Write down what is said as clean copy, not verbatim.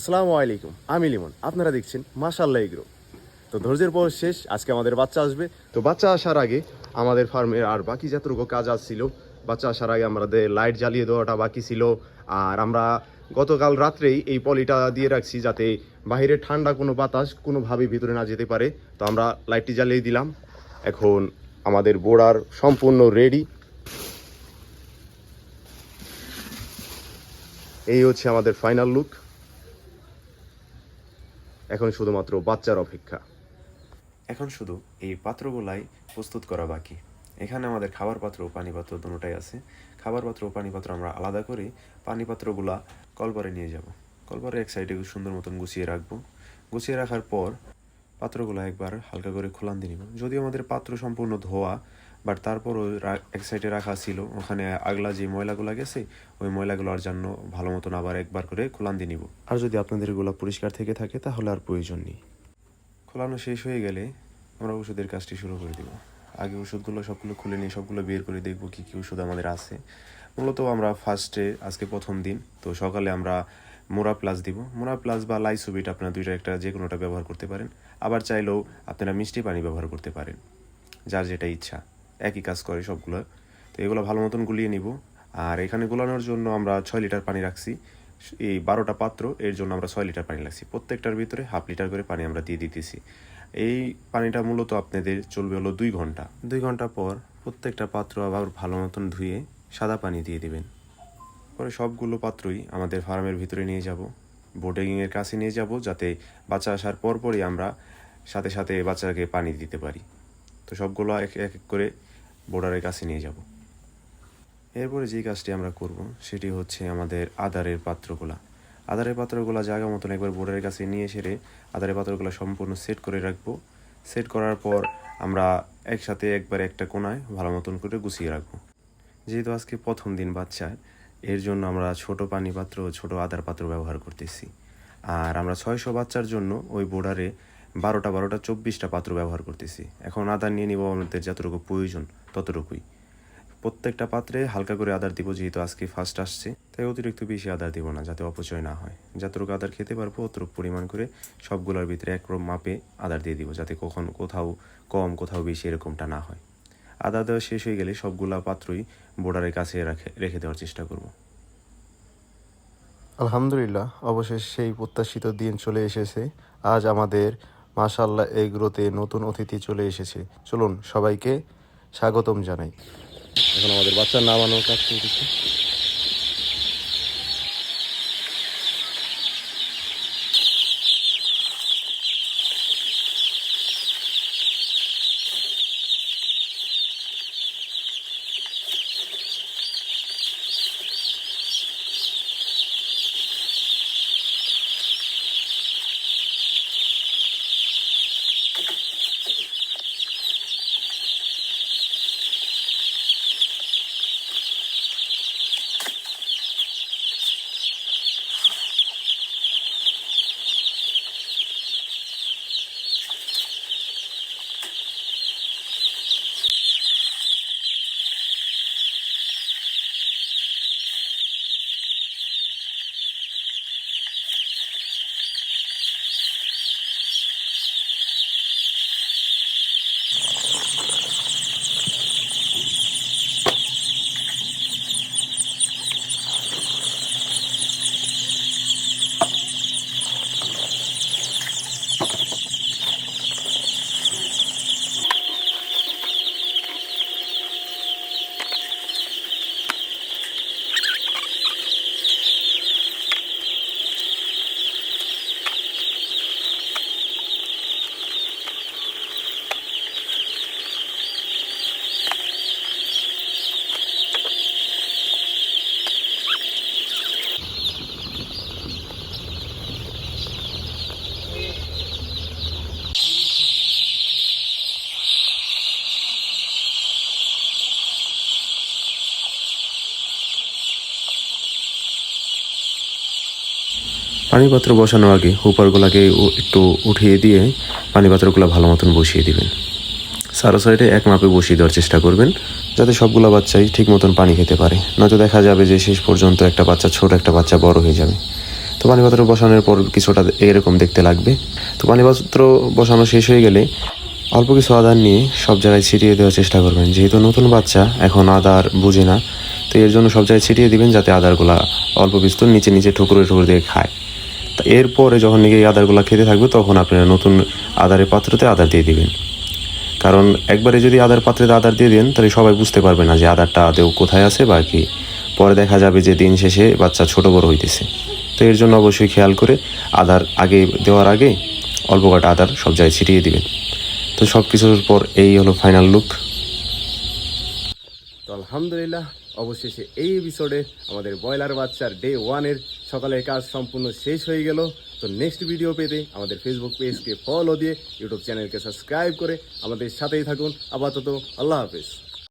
আসসালামু আলাইকুম, আমি লিমন। আপনারা দেখছেন মাশাআল্লাহ এগ্রো। তো ধৈর্যের পর শেষ, আজকে আমাদের বাচ্চা আসবে। তো বাচ্চা আসার আগে আমাদের ফার্মের আর বাকি যতটুকু কাজ আসছিল, বাচ্চা আসার আগে আমাদের লাইট জ্বালিয়ে দেওয়াটা বাকি ছিল। আর আমরা গতকাল রাত্রেই এই পলিটা দিয়ে রাখছি যাতে বাইরে ঠান্ডা কোনো বাতাস কোনোভাবেই ভিতরে না যেতে পারে। তো আমরা লাইটটি জ্বালিয়ে দিলাম। এখন আমাদের বোড়ার সম্পূর্ণ রেডি। এই হচ্ছে আমাদের ফাইনাল লুক। এখন শুধুমাত্র বাচ্চার অপেক্ষা। এখন শুধু এই পাত্রগুলাই প্রস্তুত করা বাকি। এখানে আমাদের খাবার পাত্র ও পানি পাত্র দুটোটাই আছে। খাবার পাত্র ও পানি পাত্র আমরা আলাদা করে পানি পাত্রগুলা কলপারে নিয়ে যাব। কলপারে এক সাইডে সুন্দর মতন গুছিয়ে রাখবো। গুছিয়ে রাখার পর পাত্রগুলো একবার হালকা করে খোলান দিয়ে নিব। যদিও আমাদের পাত্র সম্পূর্ণ ধোয়া, বাট তারপরও এক সাইডে রাখা ছিল, ওখানে আগলা যে ময়লাগুলো গেছে ওই ময়লাগুলোর জন্য ভালো মতন আবার একবার করে খোলান দিয়ে নিব। আর যদি আপনাদের এগুলো পরিষ্কার থেকে থাকে তাহলে আর প্রয়োজন নেই। খোলানো শেষ হয়ে গেলে আমরা ওষুধের কাজটি শুরু করে দেব। আগে ওষুধগুলো সবগুলো খুলে নিয়ে সবগুলো বের করে দেখব কী কী ওষুধ আমাদের আছে। মূলত আমরা ফার্স্টে আজকে প্রথম দিন, তো সকালে আমরা মোরা প্লাস দিব। মোরা প্লাস বা লাইসোবিট আপনারা দুইটা একটা যে কোনোটা ব্যবহার করতে পারেন। আবার চাইলেও আপনারা মিষ্টি পানি ব্যবহার করতে পারেন, যার যেটা ইচ্ছা, একই কাজ করে সবগুলো। তো এগুলো ভালো মতন গুলিয়ে নিব। আর এখানে গোলানোর জন্য আমরা 6 লিটার পানি রাখছি। এই 12টা পাত্র, এর জন্য আমরা 6 লিটার পানি রাখছি। প্রত্যেকটার ভিতরে হাফ লিটার করে পানি আমরা দিয়ে দিতেছি। এই পানিটা মূলত আপনাদের চলবে হলো 2 ঘন্টা। 2 ঘন্টা পর প্রত্যেকটা পাত্র আবার ভালো মতন ধুয়ে সাদা পানি দিয়ে দিবেন। পরে সবগুলো পাত্রই আমাদের ফার্মের ভিতরে নিয়ে যাব, বোর্ডিংয়ের কাছে নিয়ে যাব, যাতে বাচ্চা আসার পরপরই আমরা সাথে সাথে বাচ্চাকে পানি দিতে পারি। তো সবগুলো এক এক করে বোর্ডারের কাছে নিয়ে যাব। এরপরে যে কাজটি আমরা করব সেটি হচ্ছে আমাদের আদারের পাত্রগুলো জায়গা মতন একবার বোর্ডারের কাছে নিয়ে এসে আদারের পাত্রগুলো সম্পূর্ণ সেট করে রাখবো। সেট করার পর আমরা একসাথে একবার একটা কোণায় ভালো মতন করে গুছিয়ে রাখবো। যেহেতু আজকে প্রথম দিন বাচ্চার, এর জন্য আমরা ছোট পানি পাত্র ও ছোট আদার পাত্র ব্যবহার করতেছি। আর আমরা 600 বাচ্চার জন্য ওই বোর্ডারে 12টা 24টা পাত্র ব্যবহার করতেছি। এখন আদার নিয়ে নিব আমাদের যতটুকু প্রয়োজন ততটুকুই। প্রত্যেকটা পাত্রে হালকা করে আদার দিব, যেহেতু আজকে ফার্স্ট আসছে, তাই অতিরিক্ত বেশি আদার দিব না, যাতে অপচয় না হয়। যতটুকু আদার খেতে পারবো অতটুকু পরিমাণ করে সবগুলোর ভিতরে একরকম মাপে আদার দিয়ে দিব, যাতে কখন কোথাও কম কোথাও বেশি এরকমটা না হয়। আদা দেওয়া শেষ হয়ে গেলে সবগুলা পাত্রই বোর্ডারের কাছে রেখে দেওয়ার চেষ্টা করব। আলহামদুলিল্লাহ, অবশেষে সেই প্রত্যাশিত দিন চলে এসেছে। আজ আমাদের মাশাআল্লাহ এগ্রোতে নতুন অতিথি চলে এসেছে। চলুন সবাইকে স্বাগতম জানাই। এখন আমাদের বাচ্চার নামানোর কাজ চলতেছে। পানিপাত্র বসানোর আগে হুপারগুলোকে একটু উঠিয়ে দিয়ে পানিপাত্রগুলো ভালো মতন বসিয়ে দিবেন। চারো সাইডে এক মাপে বসিয়ে দেওয়ার চেষ্টা করবেন, যাতে সবগুলো বাচ্চাই ঠিক মতন পানি খেতে পারে। নয়তো দেখা যাবে যে শেষ পর্যন্ত একটা বাচ্চা ছোট, একটা বাচ্চা বড় হয়ে যাবে। তো পানিপাত্র বসানোর পর কিছুটা এরকম দেখতে লাগবে। তো পানিপাত্র বসানো শেষ হয়ে গেলে অল্প কিছু আদার নিয়ে সব জায়গায় ছিটিয়ে দেওয়ার চেষ্টা করবেন। যেহেতু নতুন বাচ্চা এখন আদার বুঝে না, তো এর জন্য সব জায়গায় ছিটিয়ে দিবেন যাতে আদারগুলা অল্প বিস্তর নিচে নিচে ঠুকরে ঠুকরে দিয়ে খায়। তা এরপরে যখন নাকি এই আদারগুলা খেতে থাকবে তখন আপনারা নতুন আদারের পাত্রতে আদার দিয়ে দিবেন। কারণ একবারে যদি আদার পাত্রে আদার দিয়ে দেন তাহলে সবাই বুঝতে পারবে না যে আদারটা আদেও কোথায় আছে বা কি। পরে দেখা যাবে যে দিন শেষে বাচ্চা ছোট বড় হইতেছে। তো এর জন্য অবশ্যই খেয়াল করে আদার আগে দেওয়ার আগে অল্প কটা আদার সব জায়গায় ছিটিয়ে দিবেন। তো সব কিছুর পর এই হলো ফাইনাল লুক। তো আলহামদুলিল্লাহ, অবশেষে এই এপিসোডে আমাদের ব্রয়লার বাচ্চার ডে 1-এর সকালের কাজ সম্পূর্ণ শেষ হয়ে গেল। তো নেক্সট ভিডিও পেতে আমাদের ফেসবুক পেজকে ফলো দিয়ে ইউটিউব চ্যানেলকে সাবস্ক্রাইব করে আমাদের সাথেই থাকুন। আপাতত আল্লাহ হাফেজ।